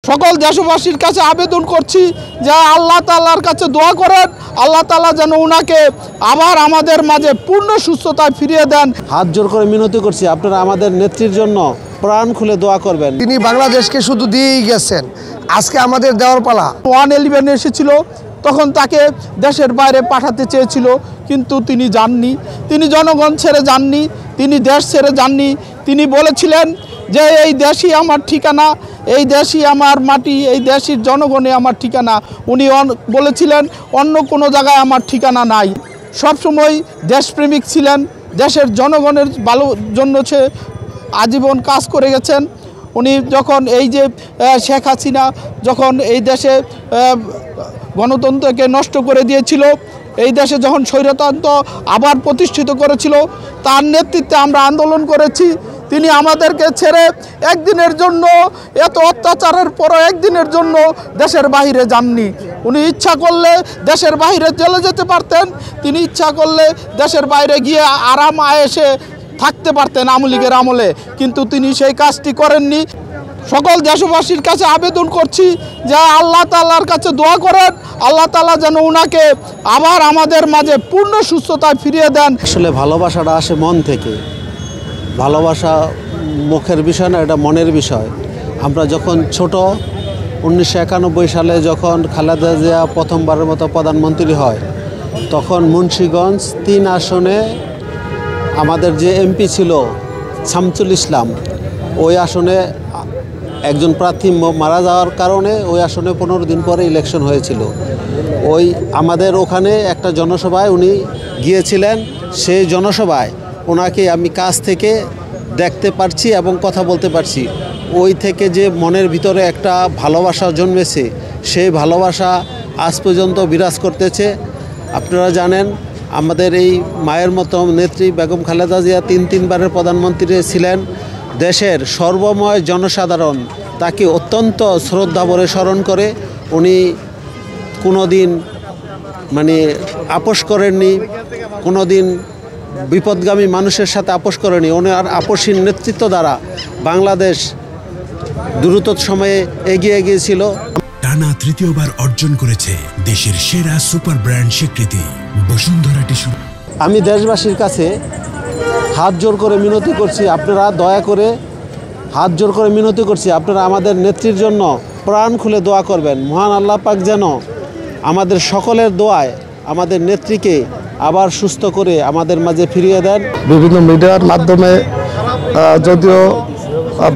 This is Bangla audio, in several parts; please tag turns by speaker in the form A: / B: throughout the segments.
A: সকল দেশবাসীর কাছে আবেদন করছি যে আল্লাহ তাআলার কাছে দোয়া করেন, আল্লাহ তাআলা যেন ওনাকে আবার আমাদের মাঝে পূর্ণ সুস্থতায় ফিরিয়ে দেন।
B: হাত জোর করে মিনতি করছি, আপনারা আমাদের নেত্রীর জন্য প্রাণ খুলে দোয়া করবেন।
C: তিনি বাংলাদেশকে শুধু দিয়েই গেছেন, আজকে আমাদের দেওয়ার পালা।
A: 111 এসেছিল, তখন তাকে দেশের বাইরে পাঠাতে চেয়েছিল, কিন্তু তিনি যাননি। তিনি জনগণ ছেড়ে যাননি, তিনি দেশ ছেড়ে যাননি। তিনি বলেছিলেন যে এই দেশই আমার ঠিকানা, এই দেশই আমার মাটি, এই দেশের জনগণই আমার ঠিকানা। উনি বলেছিলেন অন্য কোনো জায়গায় আমার ঠিকানা নাই। সবসময় দেশপ্রেমিক ছিলেন, দেশের জনগণের ভালোর জন্য সে আজীবন কাজ করে গেছেন। উনি যখন এই যে শেখ হাসিনা যখন এই দেশে গণতন্ত্রকে নষ্ট করে দিয়েছিল, এই দেশে যখন স্বৈরতন্ত্র আবার প্রতিষ্ঠিত করেছিল, তার নেতৃত্বে আমরা আন্দোলন করেছি। তিনি আমাদেরকে ছেড়ে একদিনের জন্য, এত অত্যাচারের পরও একদিনের জন্য দেশের বাইরে যাননি। উনি ইচ্ছা করলে দেশের বাইরে চলে যেতে পারতেন, তিনি ইচ্ছা করলে দেশের বাইরে গিয়ে আরাম আয়েসে থাকতে পারতেন আওয়ামী লীগের আমলে, কিন্তু তিনি সেই কাজটি করেননি। সকল দেশবাসীর কাছে আবেদন করছি যে আল্লাহ তাআলার কাছে দোয়া করেন, আল্লাহ তাআলা যেন ওনাকে আবার আমাদের মাঝে পূর্ণ সুস্থতায় ফিরিয়ে দেন।
B: আসলে ভালোবাসাটা আসে মন থেকে, ভালোবাসা মুখের বিষয় না, এটা মনের বিষয়। আমরা যখন ছোট 1991 সালে যখন খালেদা জিয়া প্রথমবারের মতো প্রধানমন্ত্রী হয়, তখন মুন্সিগঞ্জ 3 আসনে আমাদের যে এমপি ছিল শামসুল ইসলাম, ওই আসনে একজন প্রার্থী মারা যাওয়ার কারণে ওই আসনে 15 দিন পরে ইলেকশন হয়েছিল। ওই আমাদের ওখানে একটা জনসভায় উনি গিয়েছিলেন। সেই জনসভায় ওনাকে আমি কাছ থেকে দেখতে পারছি এবং কথা বলতে পারছি। ওই থেকে যে মনের ভিতরে একটা ভালোবাসা জন্মেছে, সেই ভালোবাসা আজ পর্যন্ত বিরাজ করতেছে। আপনারা জানেন আমাদের এই মায়ের মতো নেত্রী বেগম খালেদা জিয়া 3বারের প্রধানমন্ত্রী ছিলেন। দেশের সর্বময় জনসাধারণ তাকে অত্যন্ত শ্রদ্ধা ভরে স্মরণ করে। উনি কোনো দিন আপোষ করেননি, কোনো দিন বিপদগামী মানুষের সাথে আপোষ করেনি। ওনার আপোষহীন নেতৃত্ব দ্বারা বাংলাদেশ দ্রুত সময়ে এগিয়ে গিয়েছিল।
D: টানা তৃতীয়বার অর্জন করেছে দেশের সেরা সুপার ব্র্যান্ড স্বীকৃতি বসুন্ধরা টিস্যু।
B: আমি দেশবাসীর কাছে হাত জোর করে মিনতি করছি, আপনারা দয়া করে হাত জোর করে মিনতি করছি, আপনারা আমাদের নেত্রীর জন্য প্রাণ খুলে দোয়া করবেন। মহান আল্লাহ পাক যেন আমাদের সকলের দোয়ায় আমাদের নেত্রীকে আবার সুস্থ করে আমাদের মাঝে ফিরিয়ে দেন।
C: বিভিন্ন মিডিয়ার মাধ্যমে যদিও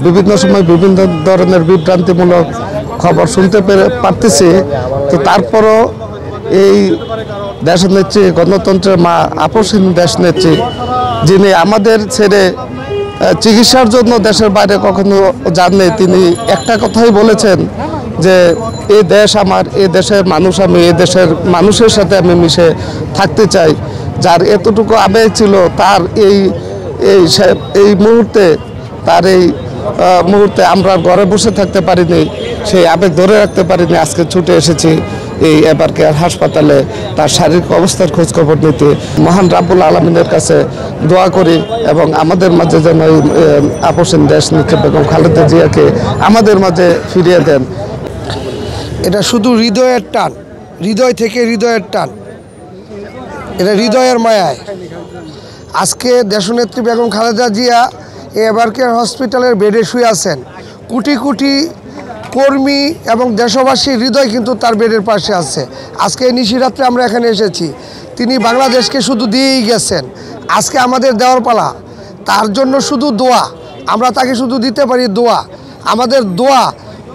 C: বিভিন্ন সময় বিভিন্ন ধরনের বিভ্রান্তিমূলক খবর শুনতে পারতেছি, তো তারপরও এই দেশনেত্রী, গণতন্ত্রের মা, আপোষহীন দেশনেত্রী, যিনি আমাদের ছেড়ে চিকিৎসার জন্য দেশের বাইরে কখনো যাননি, তিনি একটা কথাই বলেছেন যে এই দেশ আমার, এই দেশের মানুষ আমি, এই দেশের মানুষের সাথে আমি মিশে থাকতে চাই। যার এতটুকু আবেগ ছিল, তার এই মুহূর্তে, তার এই মুহূর্তে আমরা ঘরে বসে থাকতে পারিনি, সেই আবেগ ধরে রাখতে পারিনি। আজকে ছুটে এসেছি এই এবার কেয়ার হাসপাতালে তার শারীরিক অবস্থার খোঁজখবর নিতে। মহান রাব্বুল আলামিনের কাছে দোয়া করি এবং আমাদের মাঝে যেন এই আপোষহীন দেশনেত্রী বেগম খালেদা জিয়াকে আমাদের মাঝে ফিরিয়ে দেন। এটা শুধু হৃদয়ের টান, হৃদয় থেকে হৃদয়ের টান, এটা হৃদয়ের মায়ায়। আজকে দেশনেত্রী বেগম খালেদা জিয়া এবার কেয়ার হসপিটালের বেডে শুয়ে আছেন। কোটি কোটি কর্মী এবং দেশবাসীর হৃদয় কিন্তু তার বেডের পাশে আছে। আজকে এই নিশিরাত্রে আমরা এখানে এসেছি, তিনি বাংলাদেশকে শুধু দিয়েই গেছেন, আজকে আমাদের দেওয়ার পালা। তার জন্য শুধু দোয়া, আমরা তাকে শুধু দিতে পারি দোয়া। আমাদের দোয়া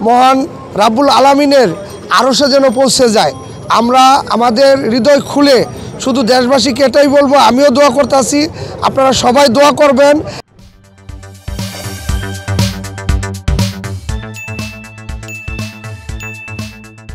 C: মহান রাব্বুল আলামিনের আরশে যেন পৌঁছে যায়। আমরা আমাদের হৃদয় খুলে শুধু দেশবাসীকে এটাই বলবো, আমিও দোয়া করতেছি, আপনারা সবাই দোয়া করবেন।